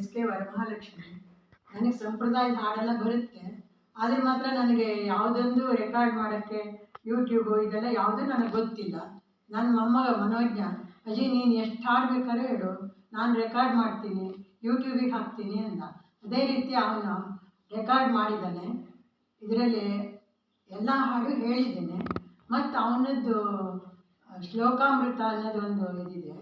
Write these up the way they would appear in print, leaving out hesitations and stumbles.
SK Varamahalakshmi. ನನಗೆ ಸಂಪ್ರದಾಯದ ಹಾಡೆಲ್ಲ ಬರುತ್ತೆ, ಆದರೆ ಮಾತ್ರ ನನಗೆ ಯಾವುದೊಂದು ರೆಕಾರ್ಡ್ ಮಾಡೋಕ್ಕೆ ಯೂಟ್ಯೂಬು ಇದೆಲ್ಲ ಯಾವುದೂ ನನಗೆ ಗೊತ್ತಿಲ್ಲ. ನನ್ನ ಮೊಮ್ಮಗ ಮನೋಜ್ಞ, ಅಜ್ಜಿ ನೀನು ಎಷ್ಟು ಹಾಡು ಬೇಕಾದ್ರೂ ಹೇಳು, ನಾನು ರೆಕಾರ್ಡ್ ಮಾಡ್ತೀನಿ, ಯೂಟ್ಯೂಬಿಗೆ ಹಾಕ್ತೀನಿ ಅಂದ. ಅದೇ ರೀತಿ ಅವನು ರೆಕಾರ್ಡ್ ಮಾಡಿದ್ದಾನೆ. ಇದರಲ್ಲಿ ಎಲ್ಲ ಹಾಡು ಹೇಳಿದ್ದೇನೆ. ಮತ್ತು ಅವನದ್ದು ಶ್ಲೋಕಾಮೃತ ಅನ್ನೋದೊಂದು ಇದಿದೆ,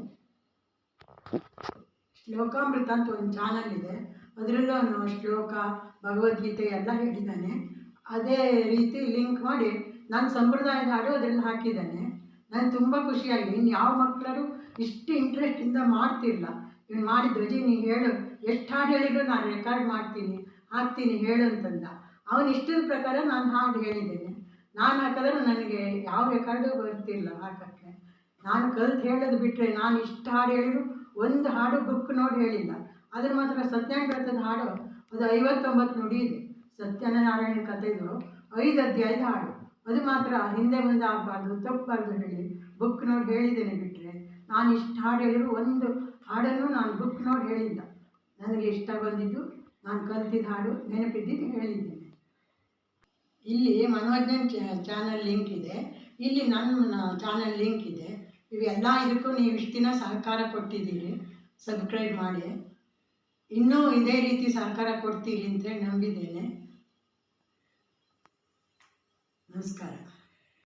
ಶ್ಲೋಕಾಮೃತ ಅಂತ ಒಂದು ಚಾನಲ್ ಇದೆ, ಅದರಲ್ಲೂ ಅವನು ಶ್ಲೋಕ ಭಗವದ್ಗೀತೆ ಎಲ್ಲ ಹೇಳಿದ್ದಾನೆ. ಅದೇ ರೀತಿ ಲಿಂಕ್ ಮಾಡಿ ನನ್ನ ಸಂಪ್ರದಾಯದ ಹಾಡು ಅದರಲ್ಲಿ ಹಾಕಿದ್ದಾನೆ. ನನಗೆ ತುಂಬ ಖುಷಿಯಾಗಿದೆ. ಇನ್ನು ಯಾವ ಮಕ್ಕಳು ಇಷ್ಟು ಇಂಟ್ರೆಸ್ಟಿಂದ ಮಾಡ್ತಿರಲ್ಲ. ಇವನು ಮಾಡಿದ್ದು ಅಜ್ಜಿ ನೀ ಹೇಳು, ಎಷ್ಟು ಹಾಡು ಹೇಳಿದ್ರು ನಾನು ರೆಕಾರ್ಡ್ ಮಾಡ್ತೀನಿ, ಹಾಕ್ತೀನಿ ಹೇಳು ಅಂತಂದ. ಅವನು ಇಷ್ಟದ ಪ್ರಕಾರ ನಾನು ಹಾಡು ಹೇಳಿದ್ದೇನೆ. ನಾನು ಹಾಕಿದ್ರೆ ನನಗೆ ಯಾವ ರೆಕಾರ್ಡು ಬರ್ತಿಲ್ಲ ಹಾಕೋಕ್ಕೆ. ನಾನು ಕಲ್ತು ಹೇಳೋದು ಬಿಟ್ಟರೆ ನಾನು ಇಷ್ಟು ಹಾಡು ಹೇಳಿದ್ರು ಒಂದು ಹಾಡು ಬುಕ್ ನೋಡಿ ಹೇಳಿಲ್ಲ. ಅದ್ರ ಮಾತ್ರ ಸತ್ಯನಾರಾಯಣ ವ್ರತದ ಹಾಡು ಅದು 59 ನುಡಿ ಇದೆ. ಸತ್ಯನಾರಾಯಣ ಕಥೆದು 5 ಅಧ್ಯಾಯದ ಹಾಡು. ಅದು ಮಾತ್ರ ಹಿಂದೆ ಮುಂದೆ ಆಗಬಾರ್ದು, ತಪ್ಪಬಾರ್ದು ಹೇಳಿ ಬುಕ್ ನೋಡಿ ಹೇಳಿದ್ದೇನೆ. ಬಿಟ್ಟರೆ ನಾನು ಇಷ್ಟು ಹಾಡು ಹೇಳಿದ್ರು ಒಂದು ಹಾಡನ್ನು ನಾನು ಬುಕ್ ನೋಡಿ ಹೇಳಿಲ್ಲ. ನನಗೆ ಇಷ್ಟ ಬಂದಿದ್ದು, ನಾನು ಕಲ್ತಿದ್ದ ಹಾಡು, ನೆನಪಿದ್ದಿದ್ದು ಹೇಳಿದ್ದೇನೆ. ಇಲ್ಲಿ ಮನೋಜ್ಞನ್ ಚಾನಲ್ ಲಿಂಕ್ ಇದೆ, ಇಲ್ಲಿ ನನ್ನ ಚಾನಲ್ ಲಿಂಕ್ ಇದೆ. ಇವೆಲ್ಲ ಇದಕ್ಕೂ ನೀವು ಇಷ್ಟು ದಿನ ಸಹಕಾರ ಕೊಟ್ಟಿದ್ದೀರಿ, ಸಬ್ಸ್ಕ್ರೈಬ್ ಮಾಡಿ. ಇನ್ನೂ ಇದೇ ರೀತಿ ಸಹಕಾರ ಕೊಡ್ತೀರಿ ಅಂತ ನಂಬಿದ್ದೇನೆ. ನಮಸ್ಕಾರ.